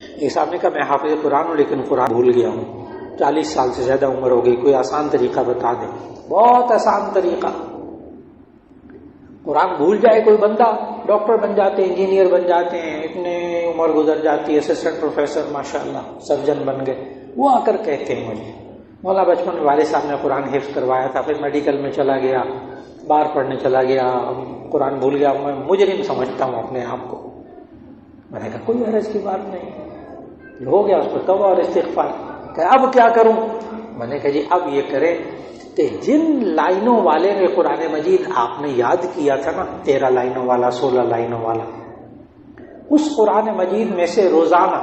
ایک صاحب نے کہا میں حافظ قرآن ہوں لیکن قرآن بھول گیا ہوں، 40 سال سے زیادہ عمر ہو گئی، کوئی آسان طریقہ بتا دیں۔ بہت آسان طریقہ، قرآن بھول جائے کوئی بندہ، ڈاکٹر بن جاتے ہیں، انجینئر بن جاتے ہیں، اتنے عمر گزر جاتی ہے، اسسٹنٹ پروفیسر ماشاءاللہ سرجن بن گئے، وہ آ کر کہتے ہیں مجھے مولا بچپن میں والد صاحب نے قرآن حفظ کروایا تھا، پھر میڈیکل میں چلا گیا، باہر پڑھنے چلا گیا، قرآن بھول گیا، میں مجرم سمجھتا ہوں اپنے آپ کو۔ میں نے کہا کوئی حرج کی بات نہیں، ہو گیا اس پر توبہ اور استغفار۔ کہ اب کیا کروں؟ میں نے کہا جی اب یہ کرے کہ جن لائنوں والے میں قرآن مجید آپ نے یاد کیا تھا نا، 13 لائنوں والا، 16 لائنوں والا، اس قرآن مجید میں سے روزانہ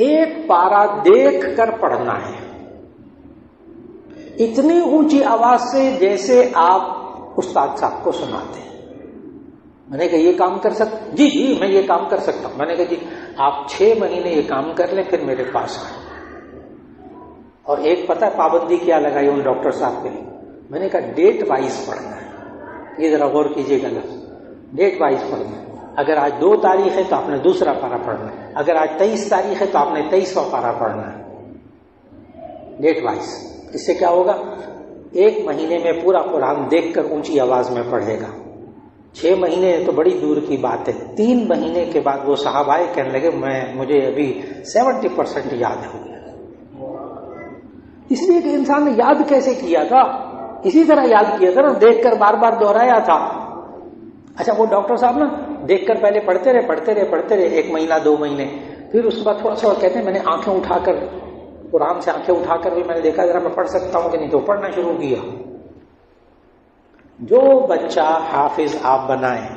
ایک پارہ دیکھ کر پڑھنا ہے، اتنی اونچی آواز سے جیسے آپ استاد صاحب کو سناتے ہیں۔ میں نے کہا یہ کام کر سکتے؟ جی میں یہ کام کر سکتا ہوں۔ میں نے کہا جی آپ 6 مہینے یہ کام کر لیں، پھر میرے پاس آئیں۔ اور ایک پتہ پابندی کیا لگائی ان ڈاکٹر صاحب کے لیے، میں نے کہا ڈیٹ وائز پڑھنا ہے، یہ ذرا غور کیجیے گا لفظ، ڈیٹ وائز پڑھنا ہے۔ اگر آج 2 تاریخ ہے تو آپ نے دوسرا پارہ پڑھنا ہے، اگر آج 23 تاریخ ہے تو آپ نے 23واں پارہ پڑھنا ہے، ڈیٹ وائز۔ اس سے کیا ہوگا؟ 1 مہینے میں پورا قرآن دیکھ کر اونچی آواز میں پڑھے گا۔ 6 مہینے تو بڑی دور کی بات ہے، 3 مہینے کے بعد وہ صاحب آئے، کہنے لگے مجھے ابھی 70% یاد ہو گیا۔ اس لیے کہ انسان نے یاد کیسے کیا تھا؟ اسی طرح یاد کیا تھا نا، دیکھ کر بار بار دہرایا تھا۔ اچھا وہ ڈاکٹر صاحب نا دیکھ کر پہلے پڑھتے رہے 1 مہینہ 2 مہینے، پھر اس کے بعد تھوڑا سا کہتے ہیں میں نے آنکھیں اٹھا کر، قرآن سے آنکھیں اٹھا کر بھی میں نے دیکھا ذرا میں پڑھ سکتا ہوں کہ نہیں، تو پڑھنا شروع کیا۔ جو بچہ حافظ آپ بنائیں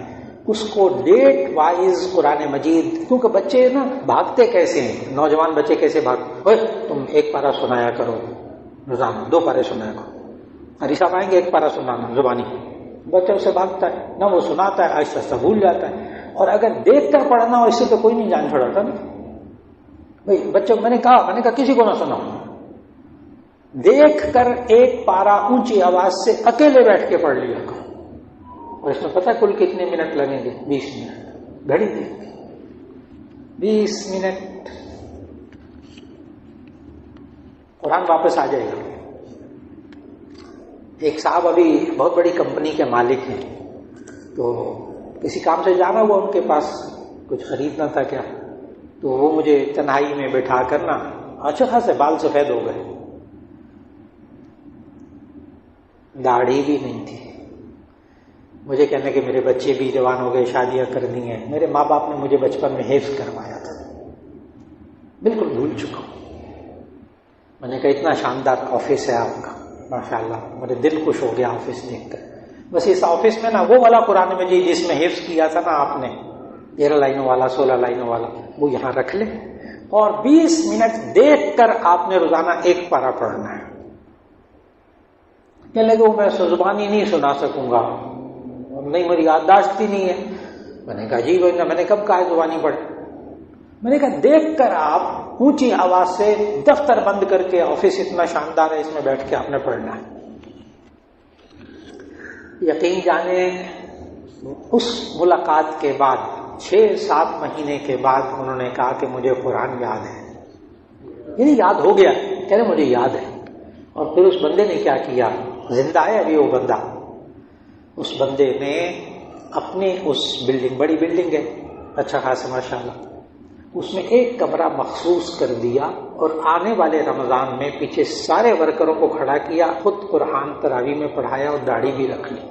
اس کو ڈیٹ وائز قرآن مجید، کیونکہ بچے نا بھاگتے کیسے ہیں، نوجوان بچے کیسے بھاگتے، تم 1 پارہ سنایا کرو روزانہ، 2 پارے سنایا کرو، حدیث صاحب آئیں گے 1 پارہ سنانا زبانی، بچہ اسے بھاگتا ہے، نہ وہ سناتا ہے، آہستہ آہستہ بھول جاتا ہے۔ اور اگر دیکھ کر پڑھنا ہو اس سے تو کوئی نہیں جان چھڑاتا نا بھائی بچوں، میں نے کہا کسی کو نہ سناؤ، دیکھ کر 1 پارہ اونچی آواز سے اکیلے بیٹھ کے پڑھ لیا کرو۔ اور اس میں پتہ کل کتنے منٹ لگیں گے؟ 20 منٹ، گھڑی دیکھ کے 20 منٹ قرآن واپس آ جائے گا۔ ایک صاحب ابھی بہت بڑی کمپنی کے مالک ہیں، تو کسی کام سے جانا ہوا ان کے پاس، کچھ خریدنا تھا کیا، تو وہ مجھے تنہائی میں بٹھا کر نا، اچھا خاصے بال سفید ہو گئے، داڑھی بھی نہیں تھی، مجھے کہنے کہ میرے بچے بھی جوان ہو گئے، شادیاں کرنی ہیں، میرے ماں باپ نے مجھے بچپن میں حفظ کروایا تھا، بالکل بھول چکا ہوں۔ میں نے کہا اتنا شاندار آفس ہے آپ کا ماشاءاللہ، میرے دل خوش ہو گیا آفس دیکھ کر۔ بس اس آفس میں نا وہ والا قرآن مجید جس میں حفظ کیا تھا نا آپ نے، 13 لائنوں والا، 16 لائنوں والا، وہ یہاں رکھ لیں، اور 20 منٹ دیکھ کر آپ نے روزانہ 1 پارہ پڑھنا ہے۔ کہنے لگے وہ میں زبانی نہیں سنا سکوں گا، نہیں میری یادداشت ہی نہیں ہے۔ میں نے کہا جی میں نے کب کہا زبانی پڑھے؟ میں نے کہا دیکھ کر آپ اونچی آواز سے، دفتر بند کر کے، آفس اتنا شاندار ہے اس میں بیٹھ کے آپ نے پڑھنا ہے۔ یقین جانے اس ملاقات کے بعد 6-7 مہینے کے بعد انہوں نے کہا کہ مجھے قرآن یاد ہے، یعنی یاد ہو گیا، کہہ رہے مجھے یاد ہے۔ اور پھر اس بندے نے کیا کیا، زندہ ہے ابھی وہ بندہ، اس بندے نے اپنے اس بلڈنگ، بڑی بلڈنگ ہے اچھا خاصا ماشاءاللہ، اس میں 1 کمرہ مخصوص کر دیا، اور آنے والے رمضان میں پیچھے سارے ورکروں کو کھڑا کیا، خود قرآن تراویح میں پڑھایا اور داڑھی بھی رکھ لی۔